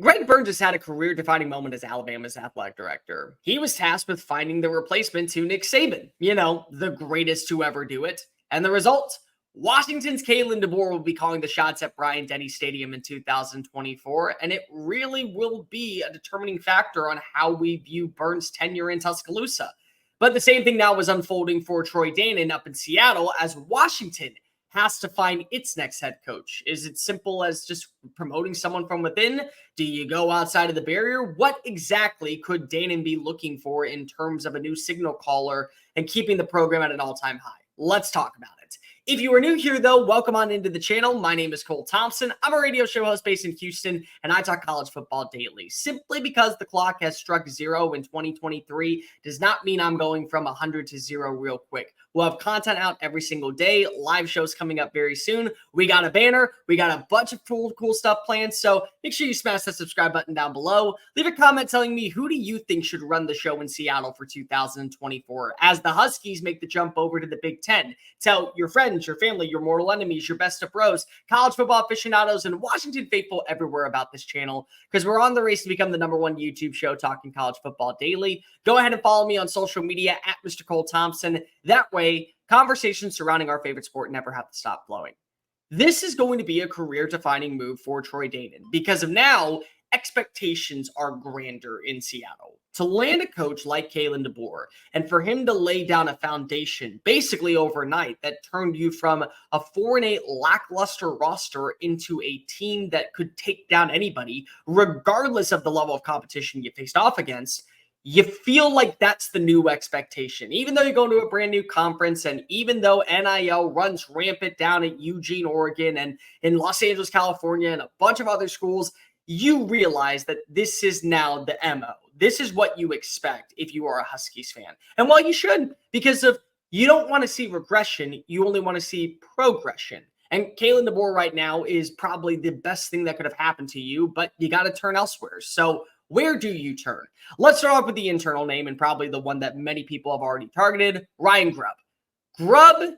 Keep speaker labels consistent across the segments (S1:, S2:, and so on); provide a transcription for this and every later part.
S1: Greg Burns has had a career-defining moment as Alabama's athletic director. He was tasked with finding the replacement to Nick Saban, the greatest to ever do it. And the result? Washington's Kalen DeBoer will be calling the shots at Bryant-Denny Stadium in 2024, and it really will be a determining factor on how we view Burns' tenure in Tuscaloosa. But the same thing now is unfolding for Troy Dannen up in Seattle as Washington has to find its next head coach. Is it simple as just promoting someone from within? Do you go outside of the barrier? What exactly could Dannen be looking for in terms of a new signal caller and keeping the program at an all-time high? Let's talk about it. If you are new here, though, welcome on into the channel. My name is Cole Thompson. I'm a radio show host based in Houston, and I talk college football daily. Simply because the clock has struck zero in 2023 does not mean I'm going from 100 to 0 real quick. We'll have content out every single day, live shows coming up very soon. We got a banner. We got a bunch of cool stuff planned, so make sure you smash that subscribe button down below. Leave a comment telling me who do you think should run the show in Seattle for 2024 as the Huskies make the jump over to the Big Ten. Tell your friends, your family, your mortal enemies, your best of bros, college football aficionados, and Washington faithful everywhere about this channel because we're on the race to become the #1 YouTube show talking college football daily. Go ahead and follow me on social media at Mr. Cole Thompson. That way, conversations surrounding our favorite sport never have to stop flowing. This is going to be a career-defining move for Troy Dannen because of now, expectations are grander in Seattle. To land a coach like Kalen DeBoer and for him to lay down a foundation basically overnight that turned you from a 4-8 lackluster roster into a team that could take down anybody, regardless of the level of competition you faced off against, you feel like that's the new expectation. Even though you're going to a brand new conference and even though NIL runs rampant down at Eugene, Oregon and in Los Angeles, California and a bunch of other schools, you realize that this is now the MO. This is what you expect if you are a Huskies fan. And while you should, because of you don't want to see regression, you only want to see progression. And Kalen DeBoer right now is probably the best thing that could have happened to you, but you got to turn elsewhere. So where do you turn? Let's start off with the internal name and probably the one that many people have already targeted, Ryan Grubb. Grubb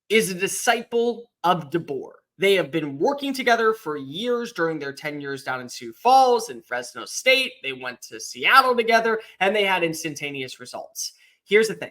S1: is a disciple of DeBoer. They have been working together for years during their tenures down in Sioux Falls and Fresno State. They went to Seattle together, and they had instantaneous results. Here's the thing.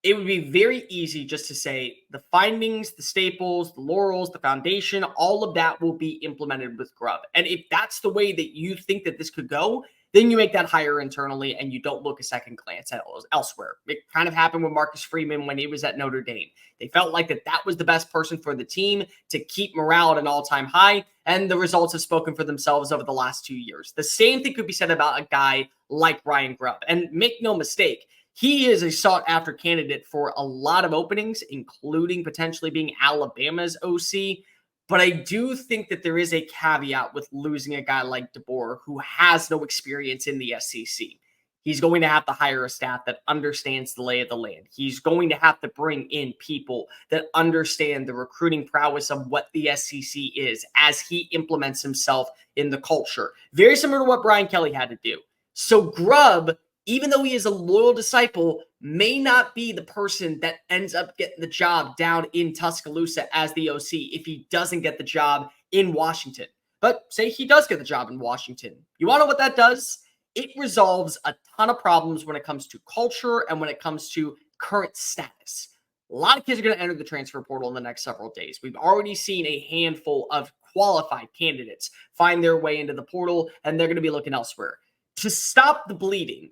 S1: It would be very easy just to say the findings, the staples, the laurels, the foundation, all of that will be implemented with Grubb. And if that's the way that you think that this could go, then you make that hire internally and you don't look a second glance at elsewhere. It kind of happened with Marcus Freeman when he was at Notre Dame. They felt like that was the best person for the team to keep morale at an all-time high, and the results have spoken for themselves over the last 2 years. The same thing could be said about a guy like Ryan Grubb. And make no mistake, he is a sought-after candidate for a lot of openings, including potentially being Alabama's OC. But I do think that there is a caveat with losing a guy like DeBoer who has no experience in the SEC. He's going to have to hire a staff that understands the lay of the land. He's going to have to bring in people that understand the recruiting prowess of what the SEC is as he implements himself in the culture. Very similar to what Brian Kelly had to do. So Grubb, even though he is a loyal disciple, may not be the person that ends up getting the job down in Tuscaloosa as the OC if he doesn't get the job in Washington. But say he does get the job in Washington. You want to know what that does? It resolves a ton of problems when it comes to culture and when it comes to current status. A lot of kids are going to enter the transfer portal in the next several days. We've already seen a handful of qualified candidates find their way into the portal, and they're going to be looking elsewhere. To stop the bleeding,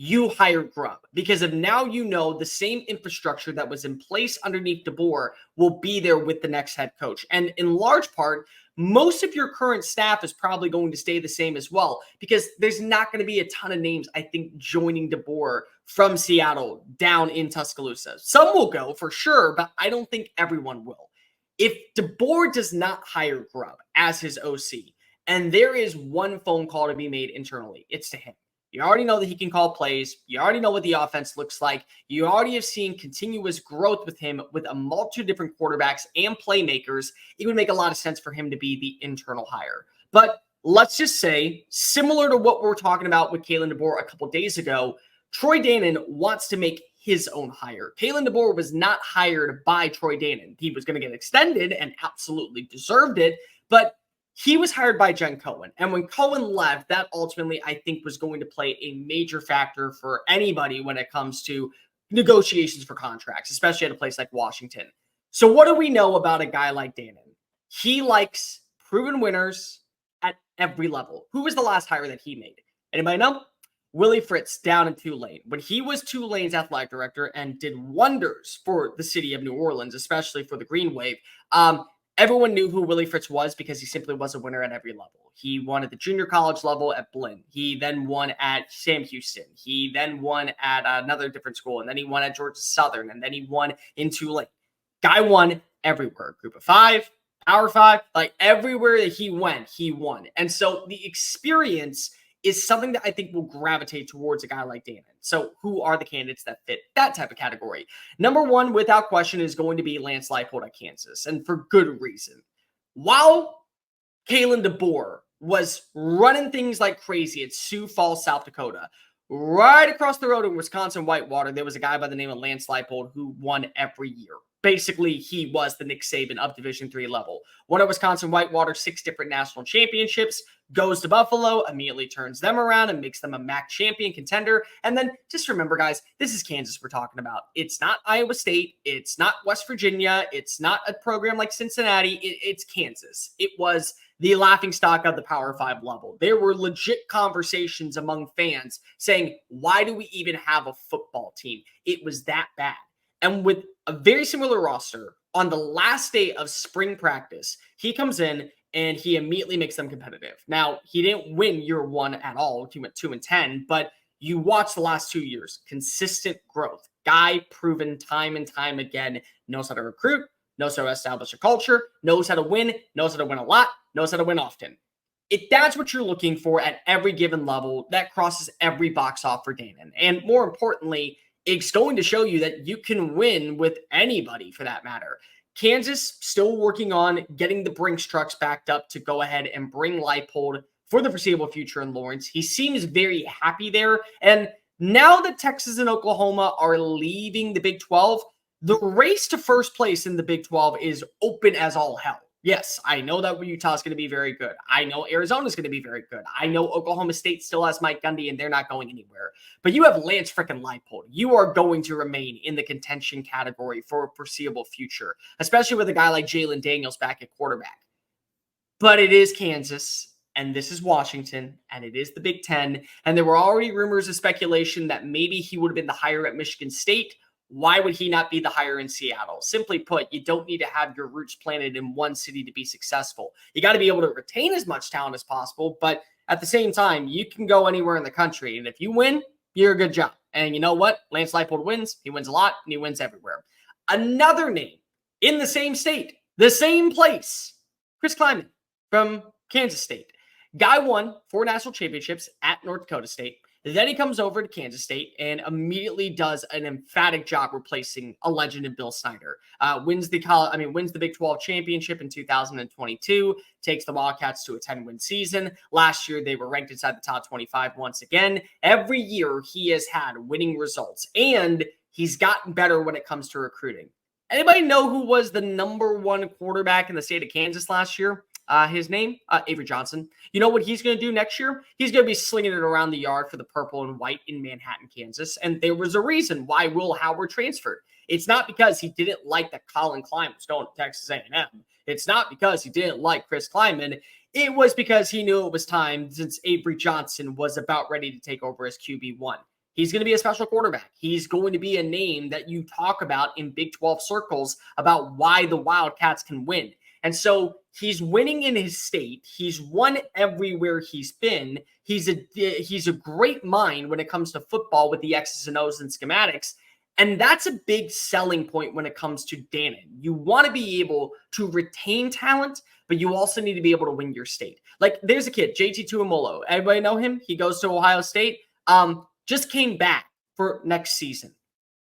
S1: you hire Grubb because of now you know the same infrastructure that was in place underneath DeBoer will be there with the next head coach. And in large part, most of your current staff is probably going to stay the same as well because there's not going to be a ton of names, I think, joining DeBoer from Seattle down in Tuscaloosa. Some will go for sure, but I don't think everyone will. If DeBoer does not hire Grubb as his OC, and there is one phone call to be made internally, it's to him. You already know that he can call plays. You already know what the offense looks like. You already have seen continuous growth with him with a multitude of different quarterbacks and playmakers. It would make a lot of sense for him to be the internal hire. But let's just say, similar to what we were talking about with Kalen DeBoer a couple days ago, Troy Dannen wants to make his own hire. Kalen DeBoer was not hired by Troy Dannen. He was going to get extended and absolutely deserved it, but He was hired by Jen Cohen. And when Cohen left, that ultimately, I think, was going to play a major factor for anybody when it comes to negotiations for contracts, especially at a place like Washington. So what do we know about a guy like Dannen? He likes proven winners at every level. Who was the last hire that he made? Anybody know? Willie Fritz down in Tulane. When he was Tulane's athletic director and did wonders for the city of New Orleans, especially for the Green Wave, everyone knew who Willie Fritz was because he simply was a winner at every level. He won at the junior college level at Blinn. He then won at Sam Houston. He then won at another different school, and then he won at Georgia Southern, and then he won in Tulane. Guy won everywhere. Group of five, Power Five, like everywhere that he went, he won. And so the experience is something that I think will gravitate towards a guy like Dannen. So who are the candidates that fit that type of category? Number one, without question, is going to be Lance Leipold at Kansas, and for good reason. While Kalen DeBoer was running things like crazy at Sioux Falls, South Dakota, right across the road in Wisconsin Whitewater, there was a guy by the name of Lance Leipold who won every year. Basically, he was the Nick Saban of Division III level. Won at Wisconsin Whitewater, 6 different national championships, goes to Buffalo, immediately turns them around and makes them a MAC champion contender. And then just remember, guys, this is Kansas we're talking about. It's not Iowa State. It's not West Virginia. It's not a program like Cincinnati. It's Kansas. It was the laughingstock of the Power 5 level. There were legit conversations among fans saying, why do we even have a football team? It was that bad. And with a very similar roster, on the last day of spring practice, he comes in and he immediately makes them competitive. Now, he didn't win year one at all. He went 2-10, but you watch the last 2 years, consistent growth. Guy proven time and time again, knows how to recruit, knows how to establish a culture, knows how to win a lot, knows how to win often. If that's what you're looking for at every given level, that crosses every box off for Dannen. And more importantly, it's going to show you that you can win with anybody for that matter. Kansas still working on getting the Brinks trucks backed up to go ahead and bring Leipold for the foreseeable future in Lawrence. He seems very happy there. And now that Texas and Oklahoma are leaving the Big 12, the race to first place in the Big 12 is open as all hell. Yes, I know that Utah is going to be very good. I know Arizona is going to be very good. I know Oklahoma State still has Mike Gundy and they're not going anywhere. But you have Lance frickin' Leipold. You are going to remain in the contention category for a foreseeable future, especially with a guy like Jalen Daniels back at quarterback. But it is Kansas, and this is Washington, and it is the Big Ten. And there were already rumors of speculation that maybe he would have been the hire at Michigan State. Why would he not be the hire in Seattle? Simply put, you don't need to have your roots planted in one city to be successful. You got to be able to retain as much talent as possible, but at the same time, you can go anywhere in the country. And if you win, you're a good job. And you know what? Lance Leipold wins. He wins a lot, and he wins everywhere. Another name in the same state, the same place, Chris Klieman from Kansas State. Guy won 4 national championships at North Dakota State. Then he comes over to Kansas State and immediately does an emphatic job replacing a legend in Bill Snyder. Wins the Big 12 championship in 2022, takes the Wildcats to a 10-win season. Last year, they were ranked inside the top 25 once again. Every year, he has had winning results, and he's gotten better when it comes to recruiting. Anybody know who was the number 1 quarterback in the state of Kansas last year? His name, Avery Johnson. You know what he's going to do next year? He's going to be slinging it around the yard for the purple and white in Manhattan, Kansas. And there was a reason why Will Howard transferred. It's not because he didn't like that Colin Klein was going to Texas A&M. It's not because he didn't like Chris Klieman. It was because he knew it was time since Avery Johnson was about ready to take over as QB1. He's going to be a special quarterback. He's going to be a name that you talk about in Big 12 circles about why the Wildcats can win. And so he's winning in his state. He's won everywhere he's been. He's a great mind when it comes to football with the X's and O's and schematics. And that's a big selling point when it comes to Dannen. You want to be able to retain talent, but you also need to be able to win your state. Like there's a kid, JT Tuimoloau. Everybody know him? He goes to Ohio State. Just came back for next season.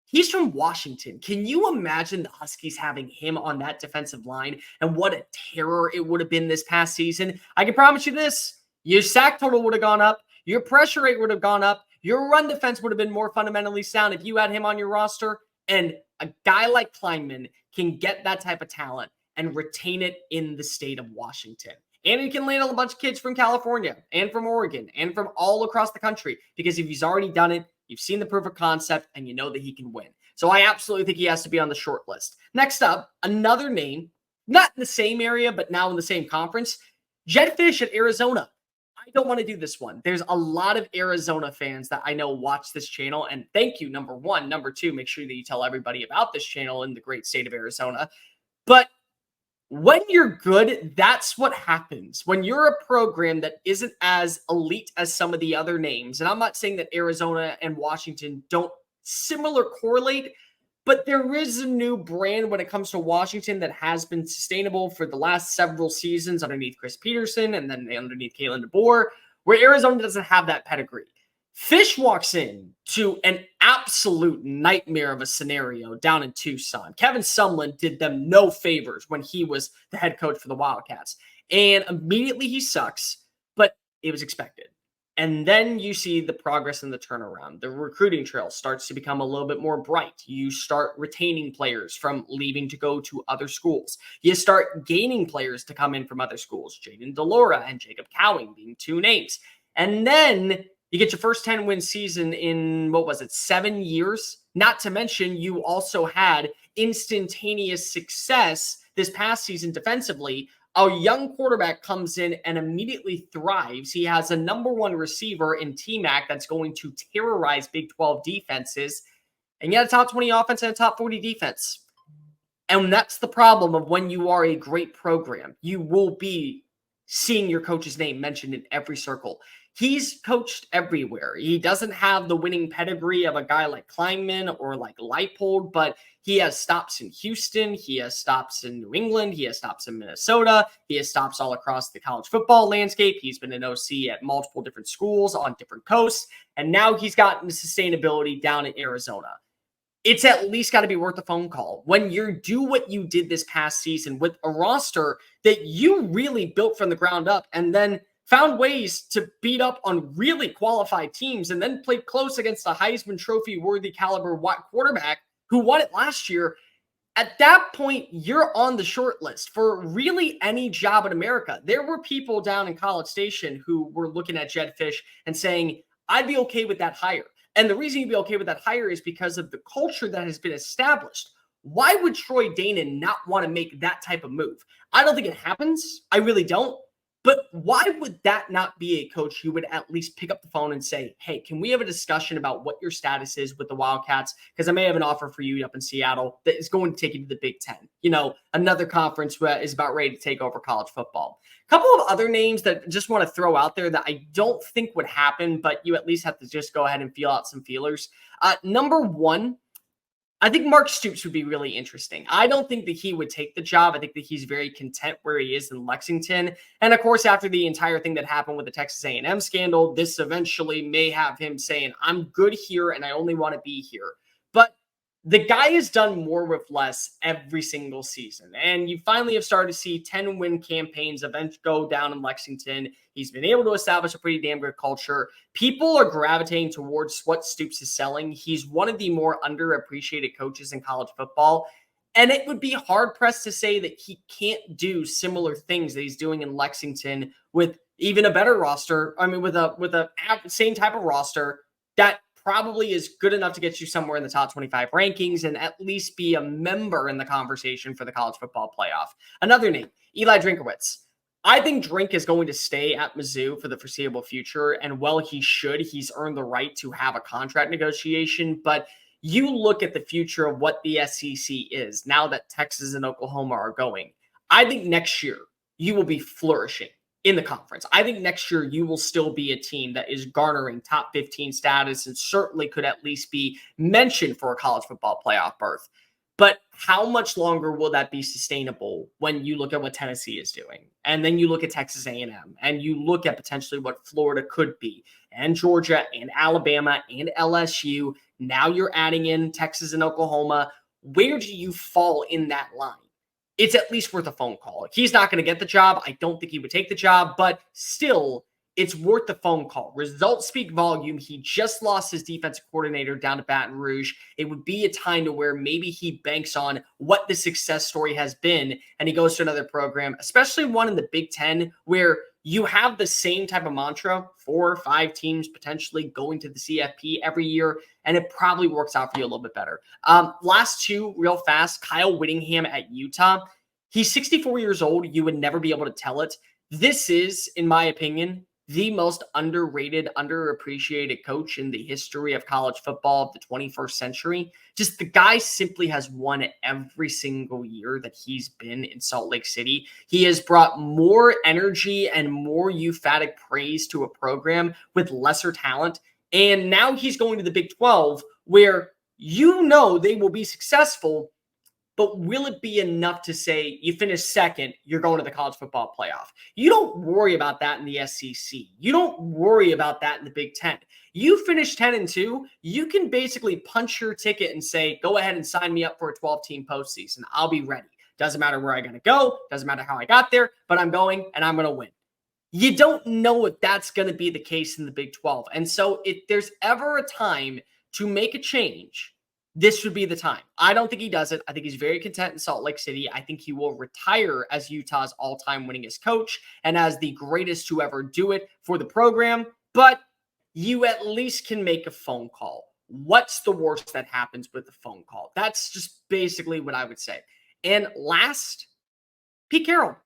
S1: He's from Washington. Can you imagine the Huskies having him on that defensive line and what a terror it would have been this past season? I can promise you this. Your sack total would have gone up. Your pressure rate would have gone up. Your run defense would have been more fundamentally sound if you had him on your roster. And a guy like Klieman can get that type of talent and retain it in the state of Washington. And he can land a bunch of kids from California and from Oregon and from all across the country, because if he's already done it, you've seen the proof of concept and you know that he can win. So I absolutely think he has to be on the short list. Next up, another name, not in the same area, but now in the same conference, Jedd Fisch at Arizona. I don't want to do this one. There's a lot of Arizona fans that I know watch this channel, and thank you, number one. Number two, make sure that you tell everybody about this channel in the great state of Arizona. But when you're good, that's what happens. When you're a program that isn't as elite as some of the other names, and I'm not saying that Arizona and Washington don't similar correlate, but there is a new brand when it comes to Washington that has been sustainable for the last several seasons underneath Chris Peterson and then underneath Kalen DeBoer, where Arizona doesn't have that pedigree. Fisch walks in to an absolute nightmare of a scenario down in Tucson. Kevin Sumlin did them no favors when he was the head coach for the Wildcats. And immediately he sucks, but it was expected. And then you see the progress and the turnaround. The recruiting trail starts to become a little bit more bright. You start retaining players from leaving to go to other schools. You start gaining players to come in from other schools. Jaden DeLora and Jacob Cowing being two names. And then you get your first 10-win season in, 7 years? Not to mention, you also had instantaneous success this past season defensively. A young quarterback comes in and immediately thrives. He has a number one receiver in T-Mac that's going to terrorize Big 12 defenses. And yet a top 20 offense and a top 40 defense. And that's the problem of when you are a great program. You will be seeing your coach's name mentioned in every circle. He's coached everywhere. He doesn't have the winning pedigree of a guy like Kleinman or like Leipold, but he has stops in Houston. He has stops in New England. He has stops in Minnesota. He has stops all across the college football landscape. He's been an OC at multiple different schools on different coasts. And now he's gotten the sustainability down in Arizona. It's at least got to be worth a phone call. When you do what you did this past season with a roster that you really built from the ground up and then found ways to beat up on really qualified teams and then played close against a Heisman Trophy worthy caliber quarterback who won it last year. At that point, you're on the short list for really any job in America. There were people down in College Station who were looking at Jedd Fisch and saying, I'd be okay with that hire. And the reason you'd be okay with that hire is because of the culture that has been established. Why would Troy Dannen not want to make that type of move? I don't think it happens. I really don't. But why would that not be a coach who would at least pick up the phone and say, hey, can we have a discussion about what your status is with the Wildcats? Because I may have an offer for you up in Seattle that is going to take you to the Big Ten. You know, another conference that is about ready to take over college football. A couple of other names that I just want to throw out there that I don't think would happen, but you at least have to just go ahead and feel out some feelers. Number one, I think Mark Stoops would be really interesting. I don't think that he would take the job. I think that he's very content where he is in Lexington. And of course, after the entire thing that happened with the Texas A&M scandal, this eventually may have him saying, I'm good here and I only want to be here. But the guy has done more with less every single season. And you finally have started to see 10-win campaigns eventually go down in Lexington. He's been able to establish a pretty damn good culture. People are gravitating towards what Stoops is selling. He's one of the more underappreciated coaches in college football. And it would be hard-pressed to say that he can't do similar things that he's doing in Lexington with even a better roster. I mean, with a same type of roster that probably is good enough to get you somewhere in the top 25 rankings and at least be a member in the conversation for the college football playoff. Another name, Eli Drinkwitz. I think Drink is going to stay at Mizzou for the foreseeable future, and well, he should. He's earned the right to have a contract negotiation, but you look at the future of what the SEC is now that Texas and Oklahoma are going. I think next year you will be flourishing in the conference. I think next year you will still be a team that is garnering top 15 status and certainly could at least be mentioned for a college football playoff berth. But how much longer will that be sustainable when you look at what Tennessee is doing? And then you look at Texas A&M and you look at potentially what Florida could be and Georgia and Alabama and LSU. Now you're adding in Texas and Oklahoma. Where do you fall in that line? It's at least worth a phone call. He's not going to get the job. I don't think he would take the job, but still, it's worth the phone call. Results speak volume. He just lost his defensive coordinator down to Baton Rouge. It would be a time to where maybe he banks on what the success story has been and he goes to another program, especially one in the Big Ten where you have the same type of mantra, 4 or 5 teams potentially going to the CFP every year, and it probably works out for you a little bit better. Last two real fast, Kyle Whittingham at Utah. He's 64 years old. You would never be able to tell it. This is, in my opinion, the most underrated, underappreciated coach in the history of college football of the 21st century. Just the guy simply has won every single year that he's been in Salt Lake City. He has brought more energy and more emphatic praise to a program with lesser talent. And now he's going to the Big 12 where they will be successful. But will it be enough to say you finish second, you're going to the college football playoff? You don't worry about that in the SEC. You don't worry about that in the Big Ten. You finish 10-2, you can basically punch your ticket and say, go ahead and sign me up for a 12-team postseason. I'll be ready. Doesn't matter where I'm going to go. Doesn't matter how I got there, but I'm going and I'm going to win. You don't know if that's going to be the case in the Big 12. And so if there's ever a time to make a change, this would be the time. I don't think he does it. I think he's very content in Salt Lake City. I think he will retire as Utah's all-time winningest coach and as the greatest to ever do it for the program. But you at least can make a phone call. What's the worst that happens with the phone call? That's just basically what I would say. And last, Pete Carroll.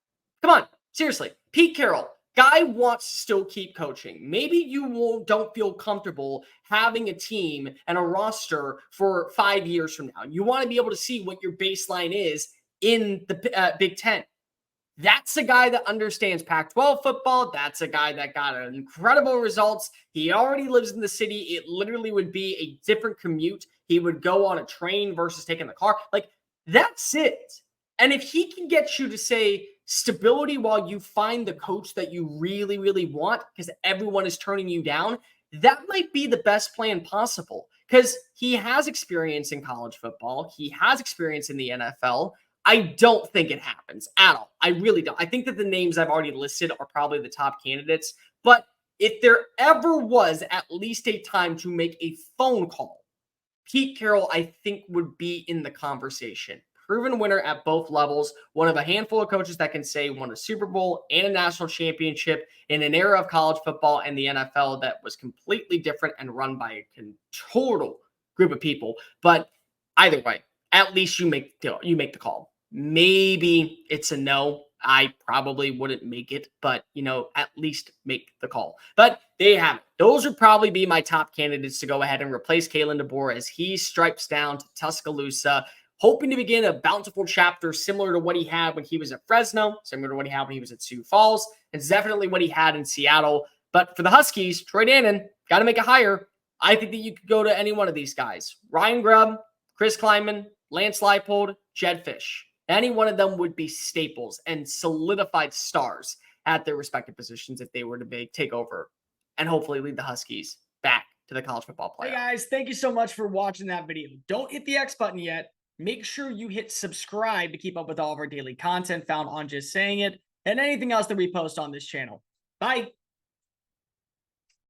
S1: Come on, seriously. Pete Carroll. Guy wants to still keep coaching. Maybe you don't feel comfortable having a team and a roster for 5 years from now. You want to be able to see what your baseline is in the Big Ten. That's a guy that understands Pac-12 football. That's a guy that got incredible results. He already lives in the city. It literally would be a different commute. He would go on a train versus taking the car. Like, that's it. And if he can get you to say stability while you find the coach that you really, really want, because everyone is turning you down, that might be the best plan possible. Because he has experience in college football. He has experience in the NFL. I don't think it happens at all. I really don't. I think that the names I've already listed are probably the top candidates. But if there ever was at least a time to make a phone call, Pete Carroll, I think, would be in the conversation. Proven winner at both levels, one of a handful of coaches that can say won a Super Bowl and a national championship in an era of college football and the NFL that was completely different and run by a total group of people. But either way, at least you make the call. Maybe it's a no. I probably wouldn't make it, but, at least make the call. But there you have it. Those would probably be my top candidates to go ahead and replace Kalen DeBoer as he stripes down to Tuscaloosa, hoping to begin a bountiful chapter similar to what he had when he was at Fresno, similar to what he had when he was at Sioux Falls. It's definitely what he had in Seattle. But for the Huskies, Troy Dannen, got to make a hire. I think that you could go to any one of these guys. Ryan Grubb, Chris Kleinman, Lance Leipold, Jed Fish. Any one of them would be staples and solidified stars at their respective positions if they were to take over and hopefully lead the Huskies back to the college football playoff. Hey guys, thank you so much for watching that video. Don't hit the X button yet. Make sure you hit subscribe to keep up with all of our daily content found on Just Saying It and anything else that we post on this channel. Bye.